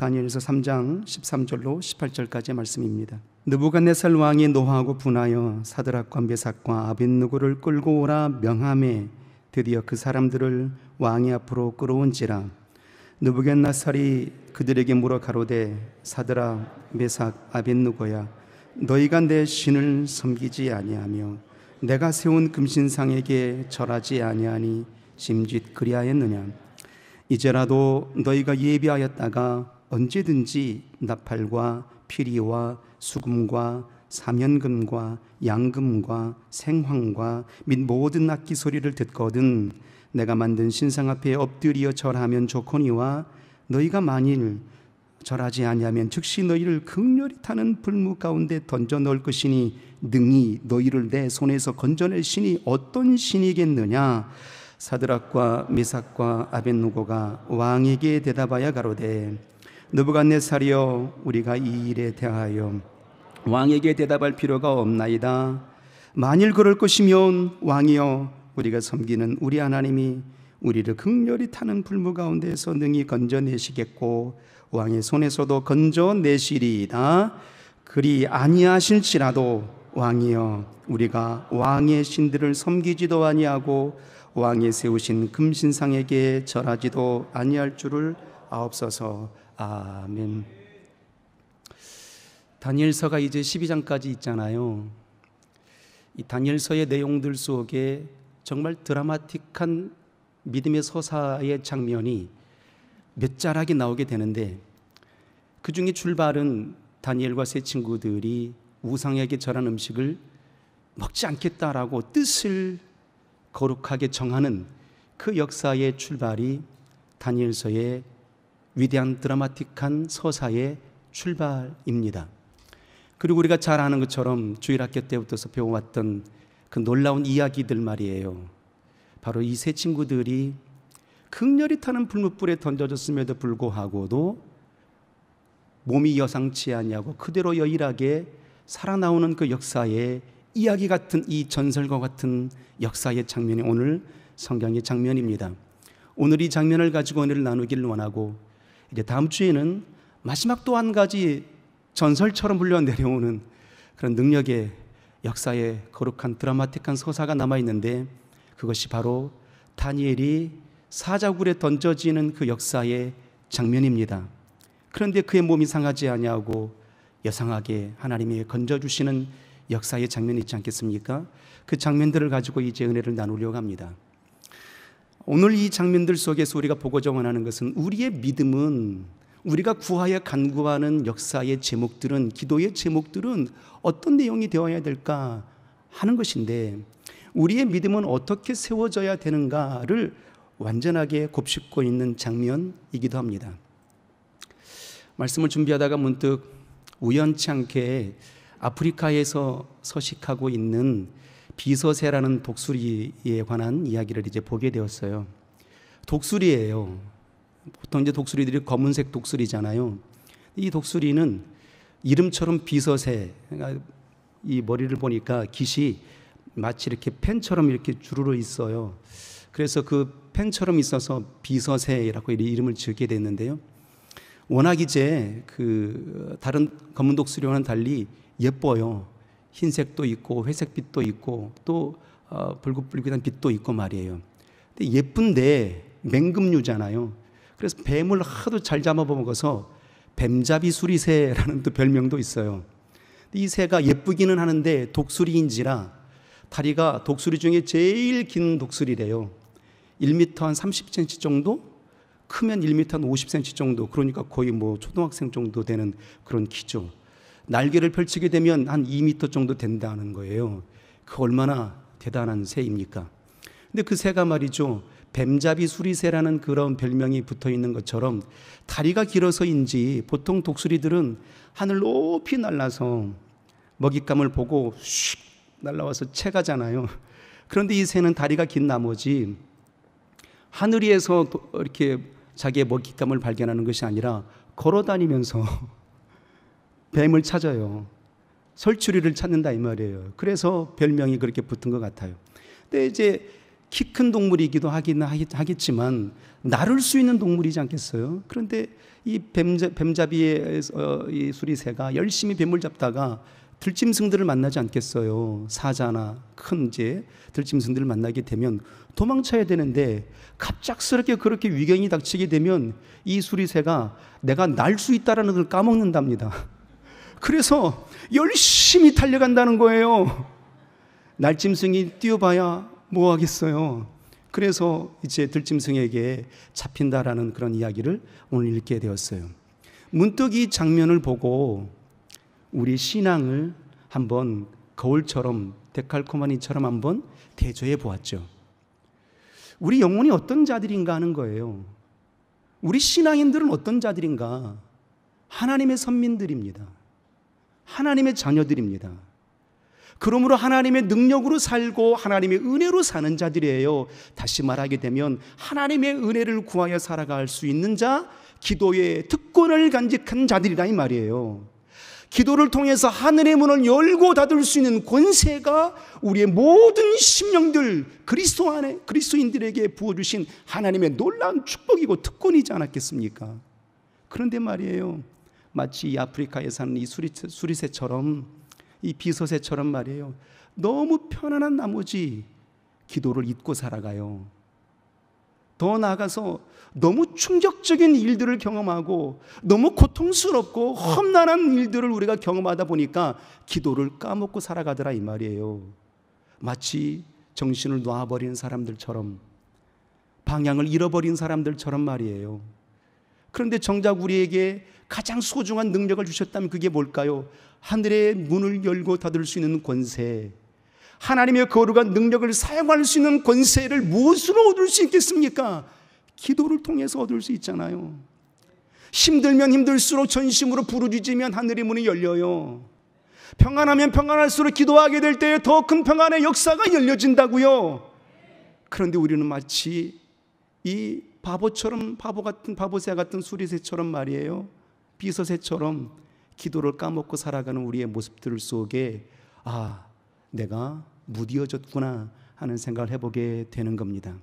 다니엘서 3장 13절로 18절까지의 말씀입니다. 느부갓네살 왕이 노하고 분하여 사드락과 메삭과 아벳느고를 끌고 오라 명함에 드디어 그 사람들을 왕의 앞으로 끌어온지라. 느부갓네살이 그들에게 물어 가로되 사드락 메삭 아벳느고야, 너희가 내 신을 섬기지 아니하며 내가 세운 금신상에게 절하지 아니하니 심짓 그리하였느냐. 이제라도 너희가 예비하였다가 언제든지 나팔과 피리와 수금과 사면금과 양금과 생황과 및 모든 악기 소리를 듣거든 내가 만든 신상 앞에 엎드려 절하면 좋거니와 너희가 만일 절하지 아니하면 즉시 너희를 극렬히 타는 불무 가운데 던져 넣을 것이니 능히 너희를 내 손에서 건져낼 신이 어떤 신이겠느냐. 사드락과 메삭과 아벳느고가 왕에게 대답하여 가로되 느부갓네살이여, 우리가 이 일에 대하여 왕에게 대답할 필요가 없나이다. 만일 그럴 것이면 왕이여, 우리가 섬기는 우리 하나님이 우리를 극렬히 타는 불무 가운데에서 능히 건져내시겠고 왕의 손에서도 건져내시리이다. 그리 아니하실지라도 왕이여, 우리가 왕의 신들을 섬기지도 아니하고 왕이 세우신 금신상에게 절하지도 아니할 줄을 아옵소서. 아멘. 다니엘서가 이제 12장까지 있잖아요. 이 다니엘서의 내용들 속에 정말 드라마틱한 믿음의 서사의 장면이 몇 자락이 나오게 되는데, 그 중에 출발은 다니엘과 세 친구들이 우상에게 절한 음식을 먹지 않겠다라고 뜻을 거룩하게 정하는 그 역사의 출발이 다니엘서의 위대한 드라마틱한 서사의 출발입니다. 그리고 우리가 잘 아는 것처럼 주일학교 때부터 배워왔던 그 놀라운 이야기들 말이에요. 바로 이 세 친구들이 극렬히 타는 불뭇불에 던져졌음에도 불구하고도 몸이 여상치 아니하고 그대로 여일하게 살아나오는 그 역사의 이야기 같은, 이 전설과 같은 역사의 장면이 오늘 성경의 장면입니다. 오늘 이 장면을 가지고 은혜를 나누기를 원하고, 이제 다음 주에는 마지막 또 한 가지 전설처럼 흘러내려오는 그런 능력의 역사의 거룩한 드라마틱한 서사가 남아있는데, 그것이 바로 다니엘이 사자굴에 던져지는 그 역사의 장면입니다. 그런데 그의 몸이 상하지 아니하고 여상하게 하나님이 건져주시는 역사의 장면이 있지 않겠습니까? 그 장면들을 가지고 이제 은혜를 나누려고 합니다. 오늘 이 장면들 속에서 우리가 보고자 원하는 것은, 우리의 믿음은, 우리가 구하여 간구하는 역사의 제목들은, 기도의 제목들은 어떤 내용이 되어야 될까 하는 것인데, 우리의 믿음은 어떻게 세워져야 되는가를 완전하게 곱씹고 있는 장면이기도 합니다. 말씀을 준비하다가 문득 우연치 않게 아프리카에서 서식하고 있는 비서새라는 독수리에 관한 이야기를 이제 보게 되었어요. 독수리예요. 보통 이제 독수리들이 검은색 독수리잖아요. 이 독수리는 이름처럼 비서새, 그러니까 이 머리를 보니까 깃이 마치 이렇게 펜처럼 이렇게 주르르 있어요. 그래서 그 펜처럼 있어서 비서새라고 이름을 지게 됐는데요. 워낙 이제 그 다른 검은 독수리와는 달리 예뻐요. 흰색도 있고 회색빛도 있고 또 불긋불긋한 빛도 있고 말이에요. 근데 예쁜데 맹금류잖아요. 그래서 뱀을 하도 잘 잡아먹어서 뱀잡이 수리새라는 또 별명도 있어요. 이 새가 예쁘기는 하는데 독수리인지라 다리가 독수리 중에 제일 긴 독수리래요. 1m 한 30cm 정도? 크면 1m 한 50cm 정도. 그러니까 거의 뭐 초등학생 정도 되는 그런 키죠. 날개를 펼치게 되면 한 2m 정도 된다는 거예요. 그 얼마나 대단한 새입니까? 근데 그 새가 말이죠, 뱀잡이 수리새라는 그런 별명이 붙어 있는 것처럼 다리가 길어서인지 보통 독수리들은 하늘 높이 날아서 먹잇감을 보고 슉 날아와서 채가잖아요. 그런데 이 새는 다리가 긴 나머지 하늘 위에서 이렇게 자기의 먹잇감을 발견하는 것이 아니라 걸어다니면서 뱀을 찾아요. 설추리를 찾는다 이 말이에요. 그래서 별명이 그렇게 붙은 것 같아요. 근데 이제 키 큰 동물이기도 하겠지만 나를 수 있는 동물이지 않겠어요? 그런데 이 뱀잡이의 이 수리새가 열심히 뱀을 잡다가 들짐승들을 만나지 않겠어요? 사자나 큰 이제 들짐승들을 만나게 되면 도망쳐야 되는데 갑작스럽게 그렇게 위경이 닥치게 되면 이 수리새가 내가 날 수 있다라는 걸 까먹는답니다. 그래서 열심히 달려간다는 거예요. 날짐승이 뛰어봐야 뭐 하겠어요? 그래서 이제 들짐승에게 잡힌다라는 그런 이야기를 오늘 읽게 되었어요. 문득 이 장면을 보고 우리 신앙을 한번 거울처럼 데칼코마니처럼 한번 대조해 보았죠. 우리 영혼이 어떤 자들인가 하는 거예요. 우리 신앙인들은 어떤 자들인가? 하나님의 선민들입니다. 하나님의 자녀들입니다. 그러므로 하나님의 능력으로 살고 하나님의 은혜로 사는 자들이에요. 다시 말하게 되면 하나님의 은혜를 구하여 살아갈 수 있는 자, 기도의 특권을 간직한 자들이라 이 말이에요. 기도를 통해서 하늘의 문을 열고 닫을 수 있는 권세가 우리의 모든 심령들, 그리스도 안에 그리스도인들에게 부어주신 하나님의 놀라운 축복이고 특권이지 않았겠습니까? 그런데 말이에요, 마치 이 아프리카에 사는 이 수리새처럼, 이 비서새처럼 말이에요, 너무 편안한 나머지 기도를 잊고 살아가요. 더 나아가서 너무 충격적인 일들을 경험하고 너무 고통스럽고 험난한 일들을 우리가 경험하다 보니까 기도를 까먹고 살아가더라 이 말이에요. 마치 정신을 놔버린 사람들처럼, 방향을 잃어버린 사람들처럼 말이에요. 그런데 정작 우리에게 가장 소중한 능력을 주셨다면 그게 뭘까요? 하늘의 문을 열고 닫을 수 있는 권세, 하나님의 거룩한 능력을 사용할 수 있는 권세를 무엇으로 얻을 수 있겠습니까? 기도를 통해서 얻을 수 있잖아요. 힘들면 힘들수록 전심으로 부르짖으면 하늘의 문이 열려요. 평안하면 평안할수록 기도하게 될 때에 더 큰 평안의 역사가 열려진다고요. 그런데 우리는 마치 이 바보처럼, 바보새 같은 수리새처럼 말이에요, 비서새처럼 기도를 까먹고 살아가는 우리의 모습들 속에 내가 무디어졌구나 하는 생각을 해보게 되는 겁니다.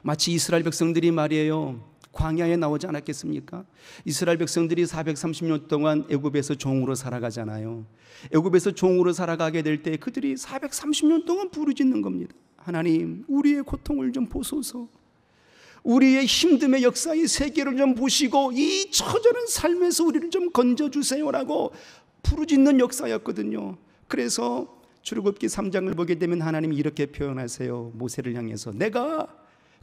마치 이스라엘 백성들이 말이에요, 광야에 나오지 않았겠습니까? 이스라엘 백성들이 430년 동안 애굽에서 종으로 살아가잖아요. 애굽에서 종으로 살아가게 될 때 그들이 430년 동안 부르짖는 겁니다. 하나님, 우리의 고통을 좀 보소서. 우리의 힘듦의 역사의 세계를 좀 보시고 이 처절한 삶에서 우리를 좀 건져주세요라고 부르짖는 역사였거든요. 그래서 출애굽기 3장을 보게 되면 하나님이 이렇게 표현하세요. 모세를 향해서 내가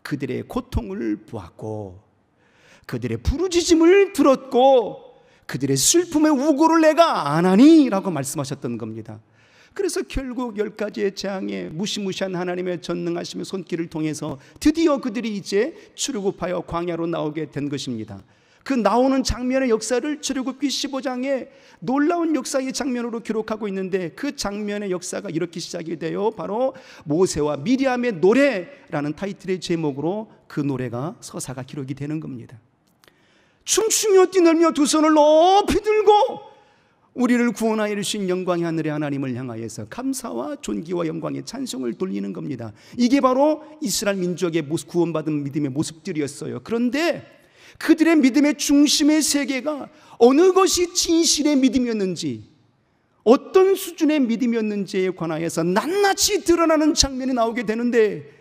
그들의 고통을 보았고 그들의 부르짖음을 들었고 그들의 슬픔의 우고를 내가 아나니 라고 말씀하셨던 겁니다. 그래서 결국 10가지의 재앙에 무시무시한 하나님의 전능하심의 손길을 통해서 드디어 그들이 이제 출애굽하여 광야로 나오게 된 것입니다. 그 나오는 장면의 역사를 출애굽기 15장에 놀라운 역사의 장면으로 기록하고 있는데, 그 장면의 역사가 이렇게 시작이 돼요. 바로 모세와 미리암의 노래라는 타이틀의 제목으로 그 노래가, 서사가 기록이 되는 겁니다. 춤추며 뛰놀며 두 손을 높이 들고 우리를 구원하여 주신 영광의 하늘의 하나님을 향하여서 감사와 존귀와 영광의 찬송을 돌리는 겁니다. 이게 바로 이스라엘 민족의 구원받은 믿음의 모습들이었어요. 그런데 그들의 믿음의 중심의 세계가 어느 것이 진실의 믿음이었는지, 어떤 수준의 믿음이었는지에 관하여서 낱낱이 드러나는 장면이 나오게 되는데,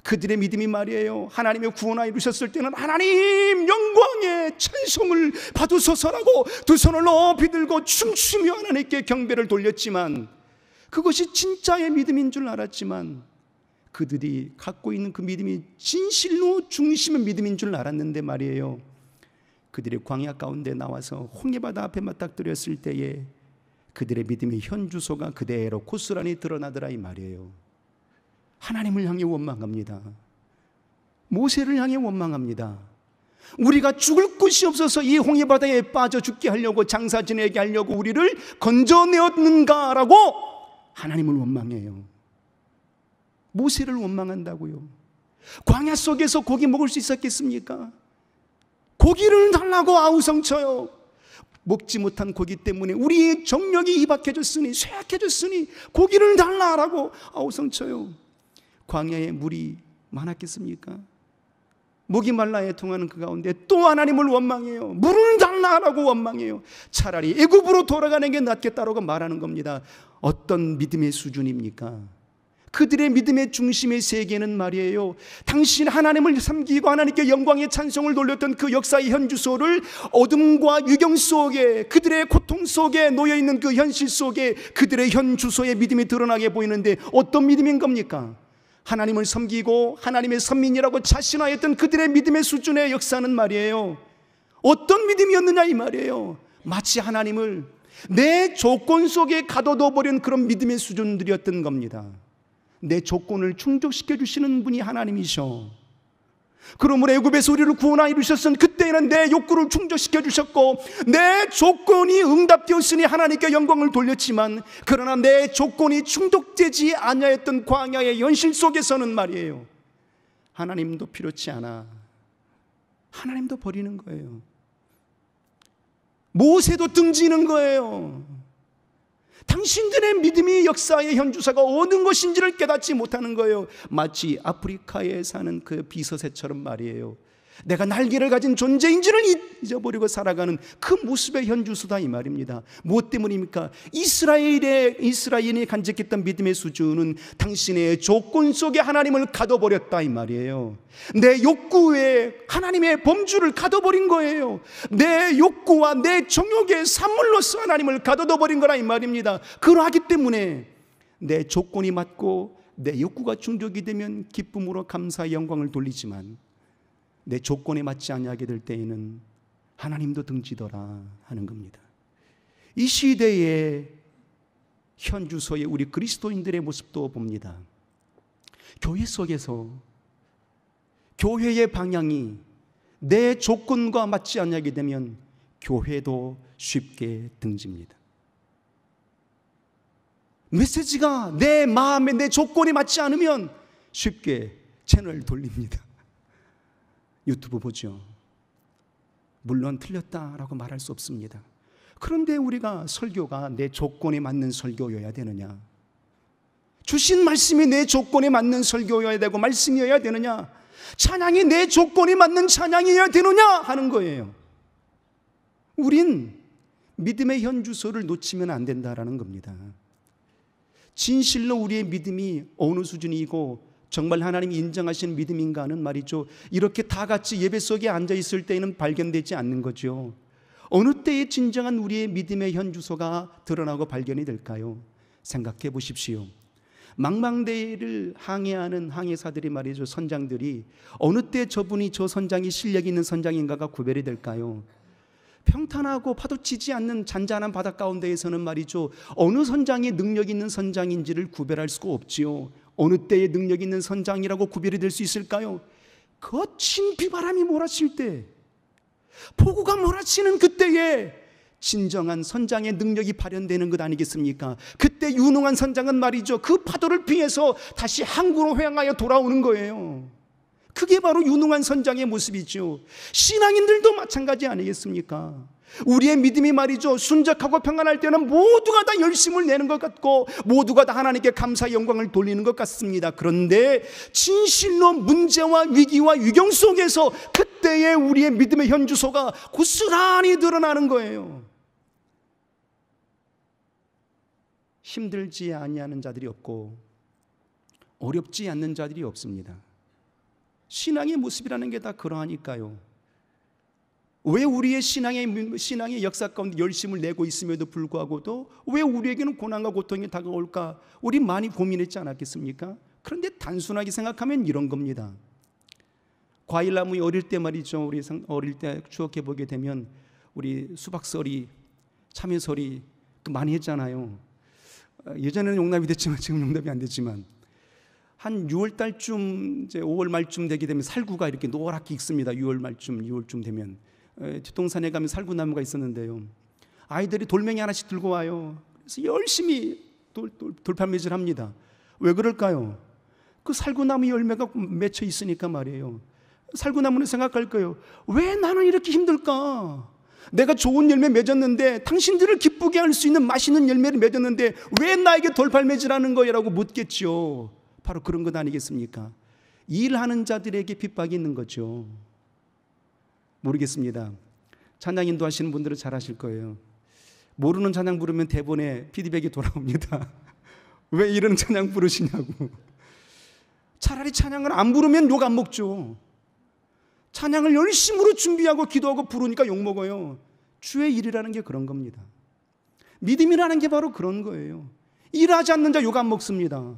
그들의 믿음이 말이에요, 하나님의 구원하여 이루셨을 때는 하나님 영광의 찬송을 받으소서라고 두 손을 높이 들고 춤추며 하나님께 경배를 돌렸지만, 그것이 진짜의 믿음인 줄 알았지만, 그들이 갖고 있는 그 믿음이 진실로 중심의 믿음인 줄 알았는데 말이에요, 그들의 광야 가운데 나와서 홍해바다 앞에 맞닥뜨렸을 때에 그들의 믿음의 현주소가 그대로 고스란히 드러나더라 이 말이에요. 하나님을 향해 원망합니다. 모세를 향해 원망합니다. 우리가 죽을 곳이 없어서 이 홍해바다에 빠져 죽게 하려고, 장사 지내게 하려고 우리를 건져내었는가라고 하나님을 원망해요. 모세를 원망한다고요. 광야 속에서 고기 먹을 수 있었겠습니까? 고기를 달라고 아우성쳐요. 먹지 못한 고기 때문에 우리의 정력이 희박해졌으니, 쇠약해졌으니 고기를 달라라고 아우성쳐요. 광야에 물이 많았겠습니까? 목이 말라 애통하는 그 가운데 또 하나님을 원망해요. 물을 달라라고 원망해요. 차라리 애굽으로 돌아가는 게 낫겠다라고 말하는 겁니다. 어떤 믿음의 수준입니까? 그들의 믿음의 중심의 세계는 말이에요, 당신 하나님을 섬기고 하나님께 영광의 찬송을 돌렸던 그 역사의 현주소를 어둠과 유경 속에, 그들의 고통 속에 놓여있는 그 현실 속에 그들의 현주소의 믿음이 드러나게 보이는데 어떤 믿음인 겁니까? 하나님을 섬기고 하나님의 선민이라고 자신하였던 그들의 믿음의 수준의 역사는 말이에요, 어떤 믿음이었느냐 이 말이에요. 마치 하나님을 내 조건 속에 가둬둬 버린 그런 믿음의 수준들이었던 겁니다. 내 조건을 충족시켜 주시는 분이 하나님이셔. 그러므로 애굽에서 우리를 구원하여 주셨은 그때에는 내 욕구를 충족시켜 주셨고 내 조건이 응답되었으니 하나님께 영광을 돌렸지만, 그러나 내 조건이 충족되지 아니하였던 광야의 현실 속에서는 말이에요, 하나님도 필요치 않아. 하나님도 버리는 거예요. 모세도 등지는 거예요. 당신들의 믿음이 역사의 현주사가 어느 것인지를 깨닫지 못하는 거예요. 마치 아프리카에 사는 그 비서새처럼 말이에요, 내가 날개를 가진 존재인지를 잊어버리고 살아가는 그 모습의 현주소다 이 말입니다. 무엇 때문입니까? 이스라엘이 간직했던 믿음의 수준은 당신의 조건 속에 하나님을 가둬버렸다 이 말이에요. 내 욕구에 하나님의 범주를 가둬버린 거예요. 내 욕구와 내 정욕의 산물로서 하나님을 가둬둬버린 거라 이 말입니다. 그러하기 때문에 내 조건이 맞고 내 욕구가 충족이 되면 기쁨으로 감사의 영광을 돌리지만, 내 조건에 맞지 아니하게 될 때에는 하나님도 등지더라 하는 겁니다. 이 시대의 현주소의 우리 그리스도인들의 모습도 봅니다. 교회 속에서 교회의 방향이 내 조건과 맞지 아니하게 되면 교회도 쉽게 등집니다. 메시지가 내 마음에 내 조건이 맞지 않으면 쉽게 채널 돌립니다. 유튜브 보죠. 물론 틀렸다라고 말할 수 없습니다. 그런데 우리가 설교가 내 조건에 맞는 설교여야 되느냐? 주신 말씀이 내 조건에 맞는 설교여야 되고 말씀이어야 되느냐? 찬양이 내 조건에 맞는 찬양이어야 되느냐 하는 거예요. 우린 믿음의 현주소를 놓치면 안 된다라는 겁니다. 진실로 우리의 믿음이 어느 수준이고 정말 하나님이 인정하시는 믿음인가는 말이죠, 이렇게 다 같이 예배 속에 앉아 있을 때에는 발견되지 않는 거죠. 어느 때에 진정한 우리의 믿음의 현주소가 드러나고 발견이 될까요? 생각해 보십시오. 망망대해를 항해하는 항해사들이 말이죠, 선장들이 어느 때 저분이 저 선장이 실력 있는 선장인가가 구별이 될까요? 평탄하고 파도치지 않는 잔잔한 바다 가운데에서는 말이죠, 어느 선장이 능력 있는 선장인지를 구별할 수가 없지요. 어느 때에 능력 있는 선장이라고 구별이 될 수 있을까요? 거친 비바람이 몰아칠 때, 폭우가 몰아치는 그때에 진정한 선장의 능력이 발현되는 것 아니겠습니까? 그때 유능한 선장은 말이죠, 그 파도를 피해서 다시 항구로 향하여 돌아오는 거예요. 그게 바로 유능한 선장의 모습이죠. 신앙인들도 마찬가지 아니겠습니까? 우리의 믿음이 말이죠, 순적하고 평안할 때는 모두가 다 열심을 내는 것 같고 모두가 다 하나님께 감사의 영광을 돌리는 것 같습니다. 그런데 진실로 문제와 위기와 유경 속에서 그때의 우리의 믿음의 현주소가 고스란히 드러나는 거예요. 힘들지 아니하는 자들이 없고 어렵지 않는 자들이 없습니다. 신앙의 모습이라는 게 다 그러하니까요. 왜 우리의 신앙의 역사 가운데 열심을 내고 있음에도 불구하고도 왜 우리에게는 고난과 고통이 다가올까? 우리 많이 고민했지 않았겠습니까? 그런데 단순하게 생각하면 이런 겁니다. 과일나무 어릴 때 말이죠, 우리 어릴 때 추억해 보게 되면 우리 수박서리, 참외서리 많이 했잖아요. 예전에는 용납이 됐지만 지금 용납이 안 됐지만, 한 6월 달쯤 이제 5월 말쯤 되게 되면 살구가 이렇게 노랗게 익습니다. 6월쯤 되면 뒷동산에 가면 살구나무가 있었는데요, 아이들이 돌멩이 하나씩 들고 와요. 그래서 열심히 돌팔매질 합니다. 왜 그럴까요? 그 살구나무 열매가 맺혀 있으니까 말이에요. 살구나무는 생각할 거예요. 왜 나는 이렇게 힘들까? 내가 좋은 열매 맺었는데, 당신들을 기쁘게 할 수 있는 맛있는 열매를 맺었는데 왜 나에게 돌팔매질하는 거야라고 묻겠죠. 바로 그런 것 아니겠습니까? 일하는 자들에게 핍박이 있는 거죠. 모르겠습니다. 찬양 인도하시는 분들은 잘 아실 거예요. 모르는 찬양 부르면 대본에 피드백이 돌아옵니다. 왜 이런 찬양 부르시냐고. 차라리 찬양을 안 부르면 욕 안 먹죠. 찬양을 열심으로 준비하고 기도하고 부르니까 욕 먹어요. 주의 일이라는 게 그런 겁니다. 믿음이라는 게 바로 그런 거예요. 일하지 않는 자 욕 안 먹습니다.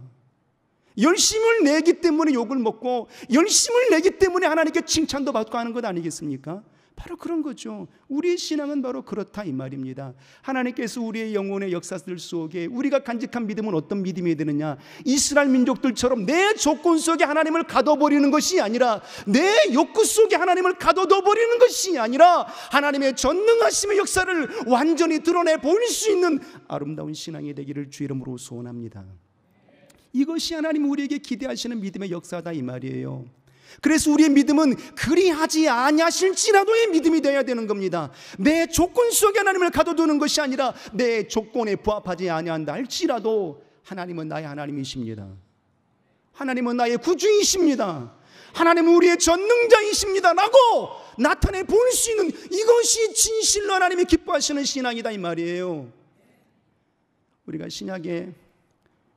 열심을 내기 때문에 욕을 먹고 열심을 내기 때문에 하나님께 칭찬도 받고 하는 것 아니겠습니까? 바로 그런 거죠. 우리의 신앙은 바로 그렇다 이 말입니다. 하나님께서 우리의 영혼의 역사들 속에 우리가 간직한 믿음은 어떤 믿음이 되느냐, 이스라엘 민족들처럼 내 조건 속에 하나님을 가둬버리는 것이 아니라, 내 욕구 속에 하나님을 가둬둬버리는 것이 아니라, 하나님의 전능하심의 역사를 완전히 드러내 보일 수 있는 아름다운 신앙이 되기를 주 이름으로 소원합니다. 이것이 하나님 우리에게 기대하시는 믿음의 역사다 이 말이에요. 그래서 우리의 믿음은 그리하지 아니하실지라도의 믿음이 되어야 되는 겁니다. 내 조건 속에 하나님을 가둬두는 것이 아니라 내 조건에 부합하지 아니한다 할지라도 하나님은 나의 하나님이십니다. 하나님은 나의 구주이십니다. 하나님은 우리의 전능자이십니다 라고 나타내 보일 수 있는, 이것이 진실로 하나님이 기뻐하시는 신앙이다 이 말이에요. 우리가 신약의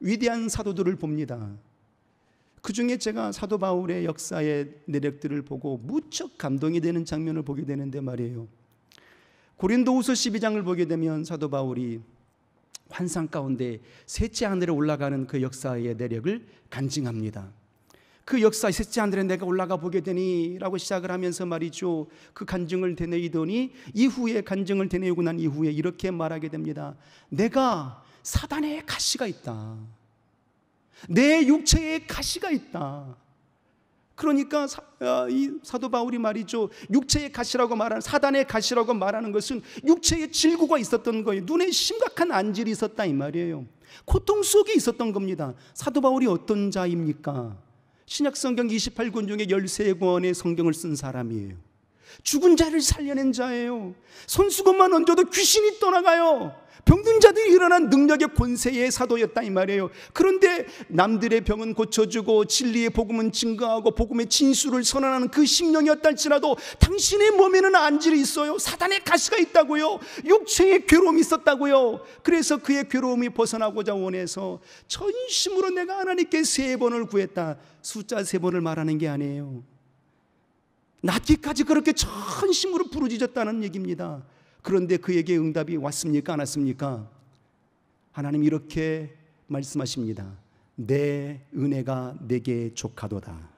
위대한 사도들을 봅니다. 그 중에 제가 사도 바울의 역사의 내력들을 보고 무척 감동이 되는 장면을 보게 되는데 말이에요. 고린도후서 12장을 보게 되면 사도 바울이 환상 가운데 셋째 하늘에 올라가는 그 역사의 내력을 간증합니다. 그 역사의 셋째 하늘에 내가 올라가 보게 되니 라고 시작을 하면서 말이죠, 그 간증을 되뇌이더니 이후에 간증을 되뇌이고 난 이후에 이렇게 말하게 됩니다. 내가 사단의 가시가 있다. 내 육체에 가시가 있다. 그러니까 이 사도 바울이 말이죠, 육체의 가시라고 말하는, 사단의 가시라고 말하는 것은 육체에 질구가 있었던 거예요. 눈에 심각한 안질이 있었다 이 말이에요. 고통 속에 있었던 겁니다. 사도 바울이 어떤 자입니까? 신약성경 28권 중에 13권의 성경을 쓴 사람이에요. 죽은 자를 살려낸 자예요. 손수건만 얹어도 귀신이 떠나가요. 병든 자들이 일어난 능력의 권세의 사도였다 이 말이에요. 그런데 남들의 병은 고쳐주고 진리의 복음은 증거하고 복음의 진수를 선언하는 그 심령이었다 할지라도 당신의 몸에는 안질이 있어요. 사단의 가시가 있다고요. 육체의 괴로움이 있었다고요. 그래서 그의 괴로움이 벗어나고자 원해서 전심으로 내가 하나님께 3번을 구했다. 숫자 3번을 말하는 게 아니에요. 낫기까지 그렇게 전심으로 부르짖었다는 얘기입니다. 그런데 그에게 응답이 왔습니까? 안 왔습니까? 하나님 이렇게 말씀하십니다. 내 은혜가 내게 족하도다.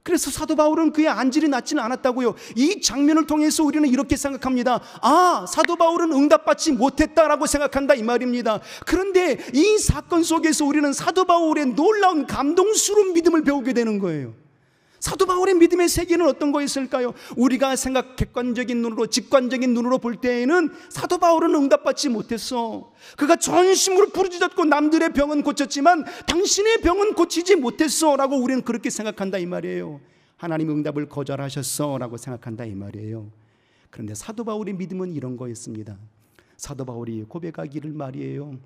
그래서 사도 바울은 그의 안질이 낫지는 않았다고요. 이 장면을 통해서 우리는 이렇게 생각합니다. 아, 사도 바울은 응답받지 못했다라고 생각한다 이 말입니다. 그런데 이 사건 속에서 우리는 사도 바울의 놀라운 감동스러운 믿음을 배우게 되는 거예요. 사도 바울의 믿음의 세계는 어떤 거였을까요? 우리가 객관적인 눈으로, 직관적인 눈으로 볼 때에는 사도 바울은 응답받지 못했어. 그가 전심으로 부르짖었고 남들의 병은 고쳤지만 당신의 병은 고치지 못했어 라고 우리는 그렇게 생각한다 이 말이에요. 하나님 응답을 거절하셨어 라고 생각한다 이 말이에요. 그런데 사도 바울의 믿음은 이런 거였습니다. 사도 바울이 고백하기를 말이에요.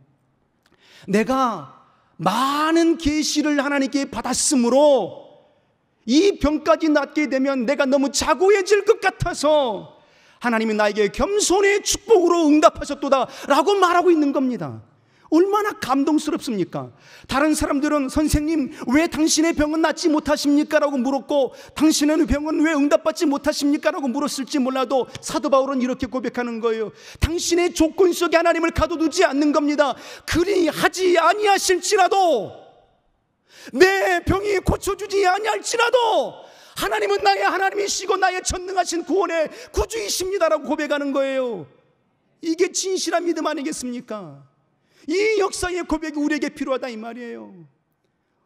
내가 많은 계시를 하나님께 받았으므로 이 병까지 낫게 되면 내가 너무 자고해질 것 같아서 하나님이 나에게 겸손의 축복으로 응답하셨도다 라고 말하고 있는 겁니다. 얼마나 감동스럽습니까? 다른 사람들은 선생님 왜 당신의 병은 낫지 못하십니까? 라고 물었고 당신의 병은 왜 응답받지 못하십니까? 라고 물었을지 몰라도 사도 바울은 이렇게 고백하는 거예요. 당신의 조건 속에 하나님을 가둬두지 않는 겁니다. 그리하지 아니하실지라도, 내 병이 고쳐주지 아니할지라도 하나님은 나의 하나님이시고 나의 전능하신 구원의 구주이십니다라고 고백하는 거예요. 이게 진실한 믿음 아니겠습니까? 이 역사의 고백이 우리에게 필요하다 이 말이에요.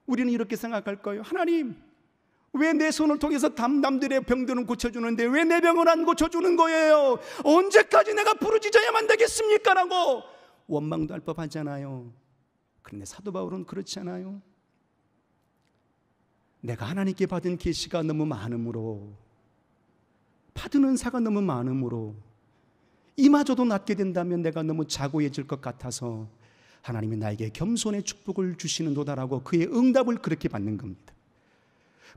우리는 이렇게 생각할 거예요. 하나님 왜 내 손을 통해서 남들의 병들은 고쳐주는데 왜 내 병은 안 고쳐주는 거예요? 언제까지 내가 부르짖어야만 되겠습니까? 라고 원망도 할 법하잖아요. 그런데 사도 바울은 그렇지 않아요. 내가 하나님께 받은 계시가 너무 많으므로, 받은 은사가 너무 많으므로 이마저도 낫게 된다면 내가 너무 자고해질 것 같아서 하나님이 나에게 겸손의 축복을 주시는도다라고 그의 응답을 그렇게 받는 겁니다.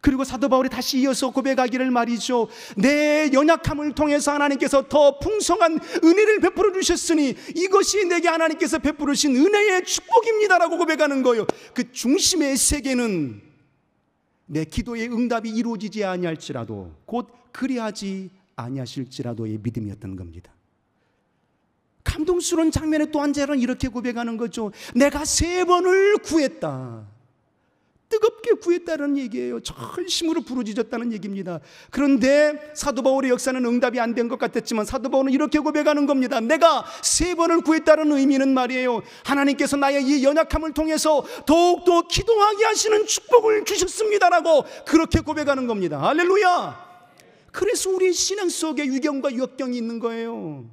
그리고 사도 바울이 다시 이어서 고백하기를 말이죠. 내 연약함을 통해서 하나님께서 더 풍성한 은혜를 베풀어 주셨으니 이것이 내게 하나님께서 베푸르신 은혜의 축복입니다라고 고백하는 거예요. 그 중심의 세계는 내 기도의 응답이 이루어지지 아니할지라도 곧 그리하지 아니하실지라도의 믿음이었던 겁니다. 감동스러운 장면에 또 한 자는 이렇게 고백하는 거죠. 내가 3번을 구했다. 뜨겁게 구했다는 얘기예요. 전심으로 부르짖었다는 얘기입니다. 그런데 사도 바울의 역사는 응답이 안 된 것 같았지만 사도 바울은 이렇게 고백하는 겁니다. 내가 3번을 구했다는 의미는 말이에요, 하나님께서 나의 이 연약함을 통해서 더욱더 기도하게 하시는 축복을 주셨습니다라고 그렇게 고백하는 겁니다. 할렐루야. 그래서 우리 신앙 속에 위경과 역경이 있는 거예요.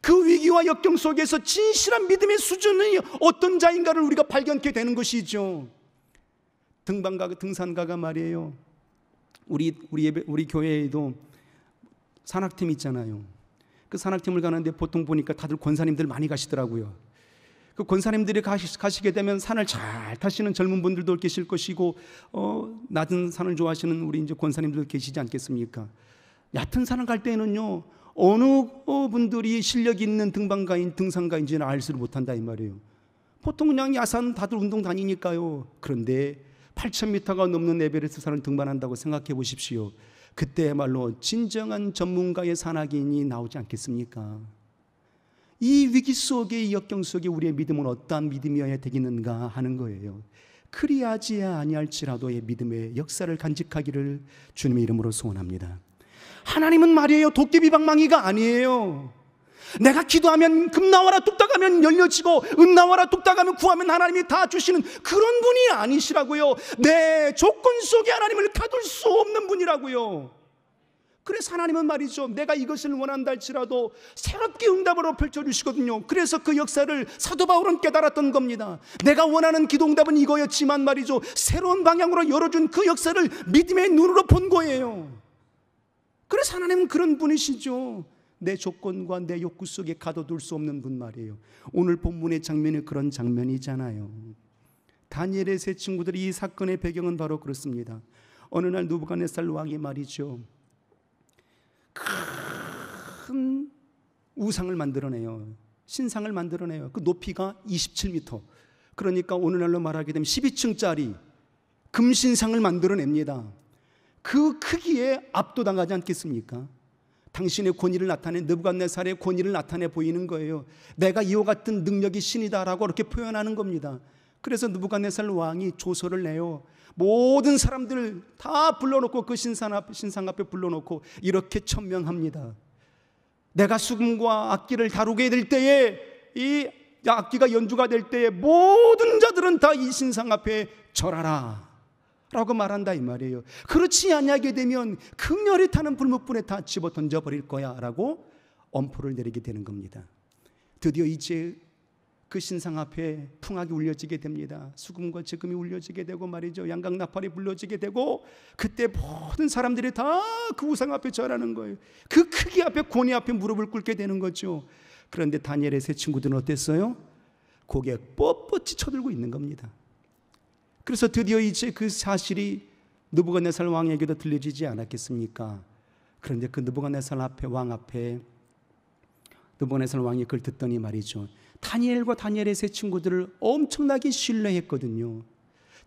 그 위기와 역경 속에서 진실한 믿음의 수준이 어떤 자인가를 우리가 발견하게 되는 것이죠. 등산가가 말이에요. 우리 교회에도 산악팀 있잖아요. 그 산악팀을 가는데 보통 보니까 다들 권사님들 많이 가시더라고요. 그 권사님들이 가시게 되면 산을 잘 타시는 젊은 분들도 계실 것이고, 낮은 산을 좋아하시는 우리 이제 권사님들 계시지 않겠습니까? 얕은 산을 갈 때는요, 어느 분들이 실력 있는 등산가인지는 알지를 못한다 이 말이에요. 보통 그냥 야산 다들 운동 다니니까요. 그런데 8,000m가 넘는 에베레스트 산을 등반한다고 생각해 보십시오. 그때야말로 진정한 전문가의 산악인이 나오지 않겠습니까? 이 위기 속에, 이 역경 속에 우리의 믿음은 어떠한 믿음이어야 되겠는가 하는 거예요. 그리하지 아니할지라도의 믿음의 역사를 간직하기를 주님의 이름으로 소원합니다. 하나님은 말이에요, 도깨비방망이가 아니에요. 내가 기도하면 금 나와라 뚝딱 하면 열려지고 은 나와라 뚝딱 하면 구하면 하나님이 다 주시는 그런 분이 아니시라고요. 내 조건 속에 하나님을 가둘 수 없는 분이라고요. 그래서 하나님은 말이죠, 내가 이것을 원한다 할지라도 새롭게 응답으로 펼쳐주시거든요. 그래서 그 역사를 사도 바울은 깨달았던 겁니다. 내가 원하는 기도 응답은 이거였지만 말이죠, 새로운 방향으로 열어준 그 역사를 믿음의 눈으로 본 거예요. 그래서 하나님은 그런 분이시죠. 내 조건과 내 욕구 속에 가둬둘 수 없는 분 말이에요. 오늘 본문의 장면이 그런 장면이잖아요. 다니엘의 3 친구들이 이 사건의 배경은 바로 그렇습니다. 어느 날 느부갓네살 왕이 말이죠, 큰 우상을 만들어내요. 신상을 만들어내요. 그 높이가 27m, 그러니까 오늘날로 말하게 되면 12층짜리 금신상을 만들어냅니다. 그 크기에 압도당하지 않겠습니까? 당신의 권위를 나타내, 느부갓네살의 권위를 나타내 보이는 거예요. 내가 이와 같은 능력이 신이다라고 그렇게 표현하는 겁니다. 그래서 느부갓네살 왕이 조서를 내요. 모든 사람들 다 불러놓고 그 신상 앞에 불러놓고 이렇게 천명합니다. 내가 수금과 악기를 다루게 될 때에, 이 악기가 연주가 될 때에 모든 자들은 다 이 신상 앞에 절하라 라고 말한다 이 말이에요. 그렇지 아니하게 되면 극렬히 타는 불목불에 다 집어 던져버릴 거야 라고 엄포를 내리게 되는 겁니다. 드디어 이제 그 신상 앞에 풍악이 울려지게 됩니다. 수금과 지금이 울려지게 되고 말이죠, 양강나팔이 불려지게 되고, 그때 모든 사람들이 다 그 우상 앞에 절하는 거예요. 그 크기 앞에, 권위 앞에 무릎을 꿇게 되는 거죠. 그런데 다니엘의 3 친구들은 어땠어요? 고개 뻣뻣이 쳐들고 있는 겁니다. 그래서 드디어 이제 그 사실이 느부갓네살 왕에게도 들려지지 않았겠습니까? 그런데 그 느부갓네살 왕 앞에 느부갓네살 왕이 그걸 듣더니 말이죠, 다니엘과 다니엘의 3 친구들을 엄청나게 신뢰했거든요.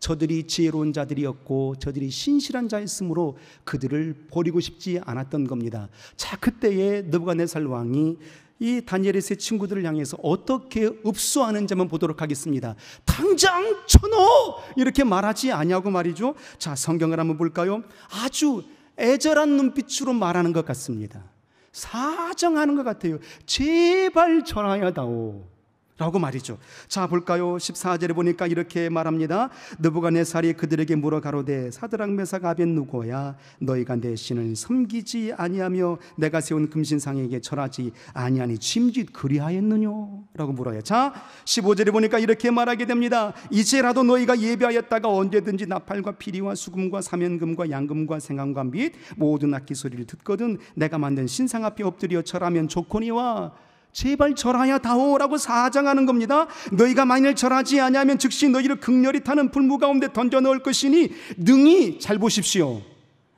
저들이 지혜로운 자들이었고 저들이 신실한 자였으므로 그들을 버리고 싶지 않았던 겁니다. 자, 그때에 느부갓네살 왕이 이 다니엘의 3 친구들을 향해서 어떻게 읍소하는지 한번 보도록 하겠습니다. 당장 쳐넣어! 이렇게 말하지 아니하고 말이죠. 자, 성경을 한번 볼까요? 아주 애절한 눈빛으로 말하는 것 같습니다. 사정하는 것 같아요. 제발 전하여다오 라고 말이죠. 자, 볼까요? 14절에 보니까 이렇게 말합니다. 느부갓네살이 그들에게 물어 가로되 사드락 메삭 아벳느고야, 너희가 내 신을 섬기지 아니하며 내가 세운 금신상에게 절하지 아니하니 짐짓 그리하였느냐 라고 물어요. 자, 15절에 보니까 이렇게 말하게 됩니다. 이제라도 너희가 예배하였다가 언제든지 나팔과 피리와 수금과 사면금과 양금과 생황과 및 모든 악기 소리를 듣거든 내가 만든 신상 앞에 엎드려 절하면 좋거니와. 제발 절하야 다오라고 사장하는 겁니다. 너희가 만일 절하지 아니하면 즉시 너희를 극렬히 타는 불무 가운데 던져 넣을 것이니 능히, 잘 보십시오,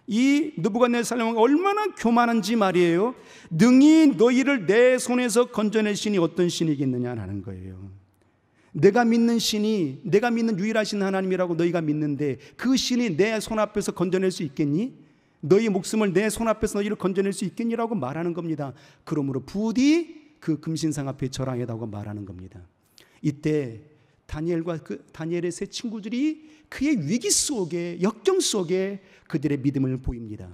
이 느부갓네살은 얼마나 교만한지 말이에요. 능히 너희를 내 손에서 건져낼 신이 어떤 신이겠느냐라는 거예요. 내가 믿는 신이, 내가 믿는 유일하신 하나님이라고 너희가 믿는데 그 신이 내 손 앞에서 건져낼 수 있겠니? 너희 목숨을 내 손 앞에서 너희를 건져낼 수 있겠니라고 말하는 겁니다. 그러므로 부디 그 금신상 앞에 절하야다고 말하는 겁니다. 이때 다니엘과 다니엘의 세 친구들이 그의 위기 속에, 역경 속에 그들의 믿음을 보입니다.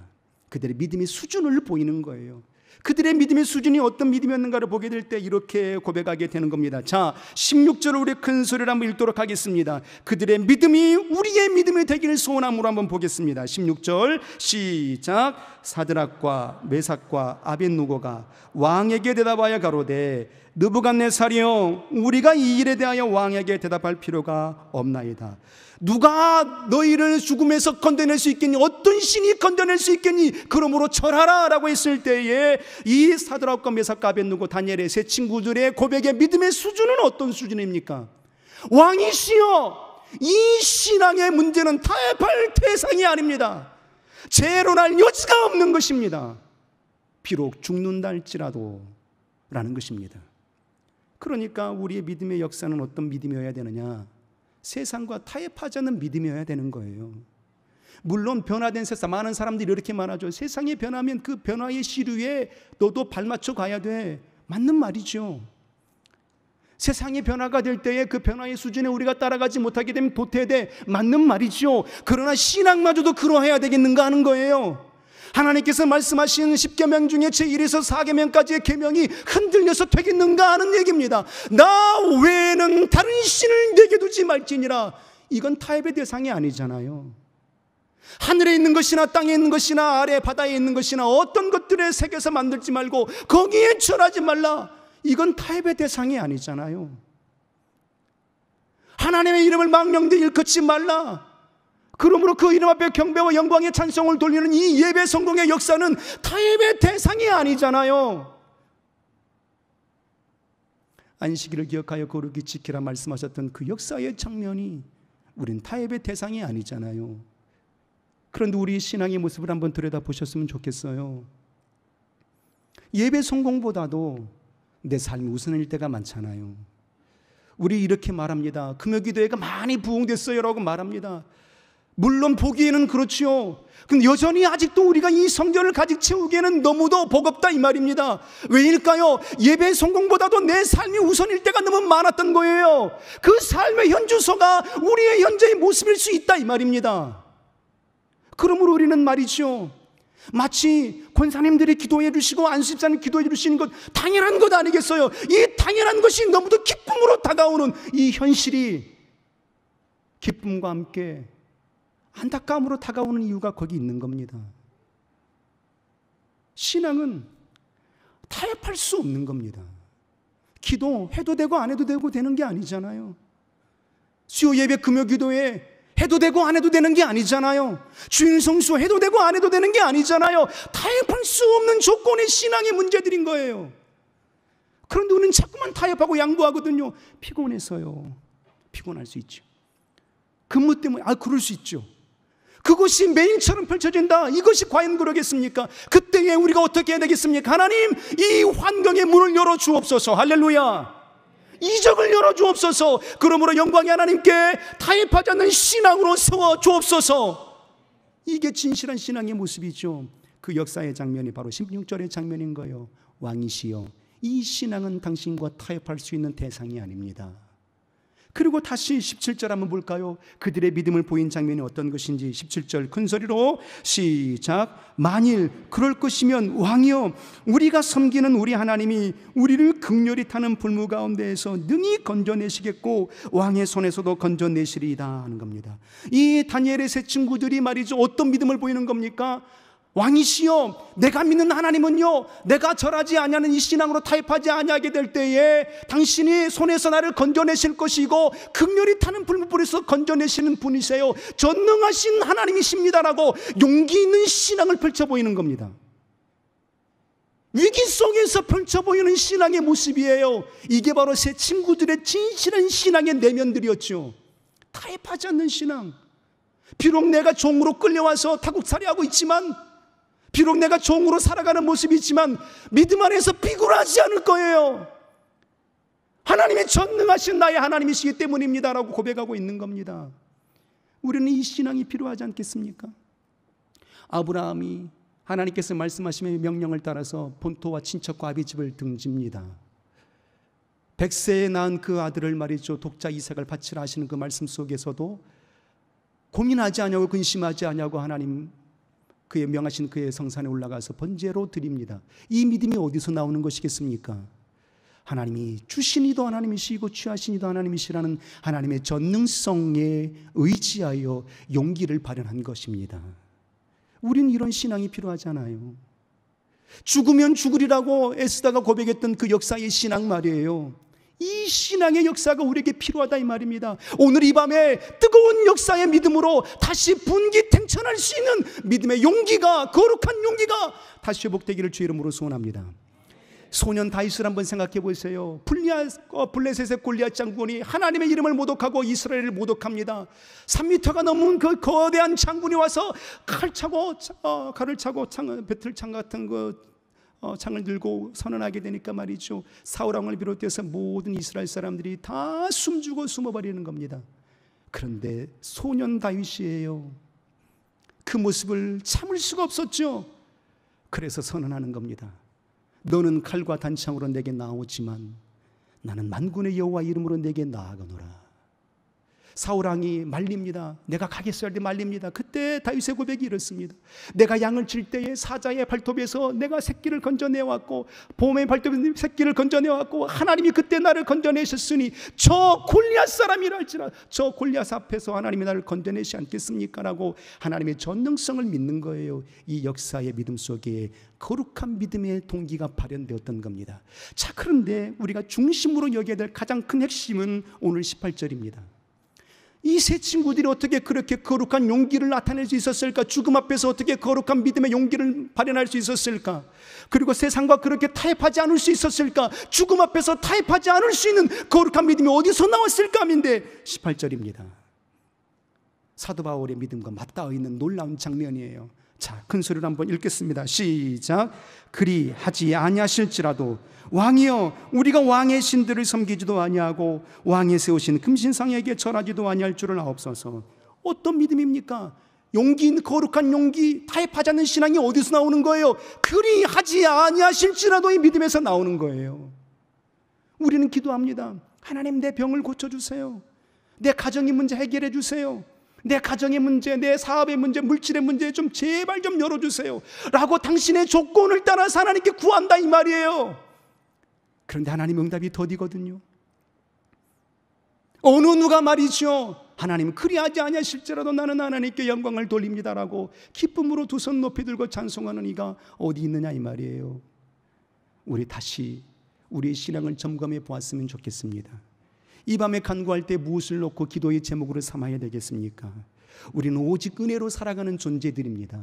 그들의 믿음의 수준을 보이는 거예요. 그들의 믿음의 수준이 어떤 믿음이었는가를 보게 될 때 이렇게 고백하게 되는 겁니다. 자, 16절을 우리 큰 소리로 한번 읽도록 하겠습니다. 그들의 믿음이 우리의 믿음이 되기를 소원함으로 한번 보겠습니다. 16절 시작. 사드락과 메삭과 아벳느고가 왕에게 대답하여 가로되 느부갓네살이여, 우리가 이 일에 대하여 왕에게 대답할 필요가 없나이다. 누가 너희를 죽음에서 건져낼 수 있겠니? 어떤 신이 건져낼 수 있겠니? 그러므로 절하라 라고 했을 때에 이 사드락과 메삭과 아벳느고 다니엘의 세 친구들의 고백의 믿음의 수준은 어떤 수준입니까? 왕이시여, 이 신앙의 문제는 타협할 대상이 아닙니다. 재론할 여지가 없는 것입니다. 비록 죽는다 할지라도 라는 것입니다. 그러니까 우리의 믿음의 역사는 어떤 믿음이어야 되느냐? 세상과 타협하지 않는 믿음이어야 되는 거예요. 물론 변화된 세상, 많은 사람들이 이렇게 말하죠. 세상이 변하면 그 변화의 시류에 너도 발맞춰 가야 돼. 맞는 말이죠. 세상이 변화가 될 때에 그 변화의 수준에 우리가 따라가지 못하게 되면 도태돼. 맞는 말이죠. 그러나 신앙마저도 그러해야 되겠는가 하는 거예요. 하나님께서 말씀하신 10계명 중에 제1에서 4계명까지의 계명이 흔들려서 되겠는가 하는 얘기입니다. 나 외에는 다른 신을 내게 두지 말지니라. 이건 타협의 대상이 아니잖아요. 하늘에 있는 것이나 땅에 있는 것이나 아래 바다에 있는 것이나 어떤 것들의 세계에서 만들지 말고 거기에 절하지 말라. 이건 타협의 대상이 아니잖아요. 하나님의 이름을 망령되이 일컫지 말라. 그러므로 그 이름 앞에 경배와 영광의 찬송을 돌리는 이 예배 성공의 역사는 타협의 대상이 아니잖아요. 안식일을 기억하여 거룩히 지키라 말씀하셨던 그 역사의 장면이 우린 타협의 대상이 아니잖아요. 그런데 우리 신앙의 모습을 한번 들여다보셨으면 좋겠어요. 예배 성공보다도 내 삶이 우선일 때가 많잖아요. 우리 이렇게 말합니다. 금요기도회가 많이 부흥됐어요 라고 말합니다. 물론 보기에는 그렇죠. 근데 여전히 아직도 우리가 이 성전을 가득 채우기에는 너무도 버겁다 이 말입니다. 왜일까요? 예배 성공보다도 내 삶이 우선일 때가 너무 많았던 거예요. 그 삶의 현주소가 우리의 현재의 모습일 수 있다 이 말입니다. 그러므로 우리는 말이죠, 마치 권사님들이 기도해 주시고 안수집사님 기도해 주시는 것 당연한 것 아니겠어요? 이 당연한 것이 너무도 기쁨으로 다가오는 이 현실이 기쁨과 함께 안타까움으로 다가오는 이유가 거기 있는 겁니다. 신앙은 타협할 수 없는 겁니다. 기도해도 되고 안 해도 되고 되는 게 아니잖아요. 수요 예배 금요 기도에 해도 되고 안 해도 되는 게 아니잖아요. 주일 성수 해도 되고 안 해도 되는 게 아니잖아요. 타협할 수 없는 조건의 신앙의 문제들인 거예요. 그런데 우리는 자꾸만 타협하고 양보하거든요. 피곤해서요. 피곤할 수 있죠. 근무 때문에 그럴 수 있죠. 그것이 메인처럼 펼쳐진다. 이것이 과연 그러겠습니까? 그때에 우리가 어떻게 해야 되겠습니까? 하나님, 이 환경의 문을 열어 주옵소서. 할렐루야. 이적을 열어 주옵소서. 그러므로 영광의 하나님께 타협하지 않는 신앙으로 세워 주옵소서. 이게 진실한 신앙의 모습이죠. 그 역사의 장면이 바로 16절의 장면인 거예요. 왕이시여, 이 신앙은 당신과 타협할 수 있는 대상이 아닙니다. 그리고 다시 17절 한번 볼까요? 그들의 믿음을 보인 장면이 어떤 것인지 17절 큰소리로 시작. 만일 그럴 것이면 왕이여, 우리가 섬기는 우리 하나님이 우리를 극렬히 타는 불무 가운데에서 능히 건져내시겠고 왕의 손에서도 건져내시리이다 하는 겁니다. 이 다니엘의 세 친구들이 말이죠, 어떤 믿음을 보이는 겁니까? 왕이시여, 내가 믿는 하나님은요, 내가 절하지 아니하는 이 신앙으로 타협하지 아니하게 될 때에 당신이 손에서 나를 건져내실 것이고 극렬히 타는 불무불에서 건져내시는 분이세요. 전능하신 하나님이십니다라고 용기 있는 신앙을 펼쳐 보이는 겁니다. 위기 속에서 펼쳐 보이는 신앙의 모습이에요. 이게 바로 새 친구들의 진실한 신앙의 내면들이었죠. 타협하지 않는 신앙. 비록 내가 종으로 끌려와서 타국살이하고 있지만, 비록 내가 종으로 살아가는 모습이 있지만 믿음 안에서 비굴하지 않을 거예요. 하나님의 전능하신 나의 하나님이시기 때문입니다라고 고백하고 있는 겁니다. 우리는 이 신앙이 필요하지 않겠습니까? 아브라함이 하나님께서 말씀하시며 명령을 따라서 본토와 친척과 아비집을 등집니다. 100세에 낳은 그 아들을 말이죠, 독자 이삭을 바치라 하시는 그 말씀 속에서도 고민하지 않냐고, 근심하지 않냐고 하나님 그의 명하신 그의 성산에 올라가서 번제로 드립니다. 이 믿음이 어디서 나오는 것이겠습니까? 하나님이 주신 이도 하나님이시고 취하신 이도 하나님이시라는 하나님의 전능성에 의지하여 용기를 발현한 것입니다. 우린 이런 신앙이 필요하잖아요. 죽으면 죽으리라고 에스더가 고백했던 그 역사의 신앙 말이에요. 이 신앙의 역사가 우리에게 필요하다 이 말입니다. 오늘 이 밤에 뜨거운 역사의 믿음으로 다시 분기탱천할 수 있는 믿음의 용기가, 거룩한 용기가 다시 회복되기를 주의 이름으로 소원합니다. 소년 다윗을 한번 생각해 보세요. 블레셋의 골리앗 장군이 하나님의 이름을 모독하고 이스라엘을 모독합니다. 3m가 넘은 그 거대한 장군이 와서 칼을 차고 배틀창 같은 창을 들고 선언하게 되니까 말이죠, 사울 왕을 비롯해서 모든 이스라엘 사람들이 다 숨주고 숨어버리는 겁니다. 그런데 소년 다윗이에요. 그 모습을 참을 수가 없었죠. 그래서 선언하는 겁니다. 너는 칼과 단창으로 내게 나오지만 나는 만군의 여호와 이름으로 내게 나아가노라. 사울왕이 말립니다. 내가 가겠어야 할 때 말립니다. 그때 다윗의 고백이 이렇습니다. 내가 양을 칠 때에 사자의 발톱에서 내가 새끼를 건져내왔고, 봄의 발톱에서 새끼를 건져내왔고, 하나님이 그때 나를 건져내셨으니 저 골리앗 사람이라 할지라 저 골리앗 앞에서 하나님이 나를 건져내시 않겠습니까? 라고 하나님의 전능성을 믿는 거예요. 이 역사의 믿음 속에 거룩한 믿음의 동기가 발현되었던 겁니다. 자, 그런데 우리가 중심으로 여겨야 될 가장 큰 핵심은 오늘 18절입니다. 이 세 친구들이 어떻게 그렇게 거룩한 용기를 나타낼 수 있었을까? 죽음 앞에서 어떻게 거룩한 믿음의 용기를 발현할 수 있었을까? 그리고 세상과 그렇게 타협하지 않을 수 있었을까? 죽음 앞에서 타협하지 않을 수 있는 거룩한 믿음이 어디서 나왔을까? 하는데 18절입니다. 사도 바울의 믿음과 맞닿아 있는 놀라운 장면이에요. 자, 큰 소리로 한번 읽겠습니다. 시작. 그리 하지 아니하실지라도 왕이여, 우리가 왕의 신들을 섬기지도 아니하고 왕이 세우신 금신상에게 절하지도 아니할 줄을 아옵소서. 어떤 믿음입니까? 용기, 거룩한 용기, 타협하지 않는 신앙이 어디서 나오는 거예요? 그리 하지 아니하실지라도 이 믿음에서 나오는 거예요. 우리는 기도합니다. 하나님, 내 병을 고쳐주세요. 내 가정의 문제 해결해 주세요. 내 가정의 문제, 내 사업의 문제, 물질의 문제 좀 제발 좀 열어주세요 라고 당신의 조건을 따라서 하나님께 구한다 이 말이에요. 그런데 하나님 응답이 더디거든요. 어느 누가 말이죠, 하나님 그리하지 아니하실지라도 나는 하나님께 영광을 돌립니다라고 기쁨으로 두 손 높이 들고 찬송하는 이가 어디 있느냐 이 말이에요. 우리 다시 우리의 신앙을 점검해 보았으면 좋겠습니다. 이 밤에 간구할 때 무엇을 놓고 기도의 제목으로 삼아야 되겠습니까? 우리는 오직 은혜로 살아가는 존재들입니다.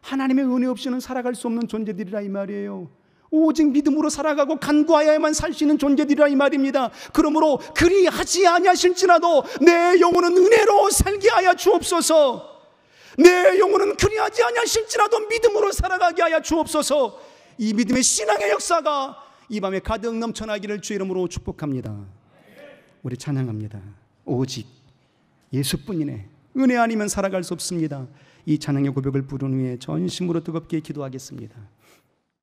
하나님의 은혜 없이는 살아갈 수 없는 존재들이라 이 말이에요. 오직 믿음으로 살아가고 간구하여야만 살 수 있는 존재들이라 이 말입니다. 그러므로 그리하지 아니하실지라도 내 영혼은 은혜로 살게 하여 주옵소서. 내 영혼은 그리하지 아니하실지라도 믿음으로 살아가게 하여 주옵소서. 이 믿음의 신앙의 역사가 이 밤에 가득 넘쳐나기를 주의 이름으로 축복합니다. 우리 찬양합니다. 오직 예수뿐이네. 은혜 아니면 살아갈 수 없습니다. 이 찬양의 고백을 부른 후에 전심으로 뜨겁게 기도하겠습니다.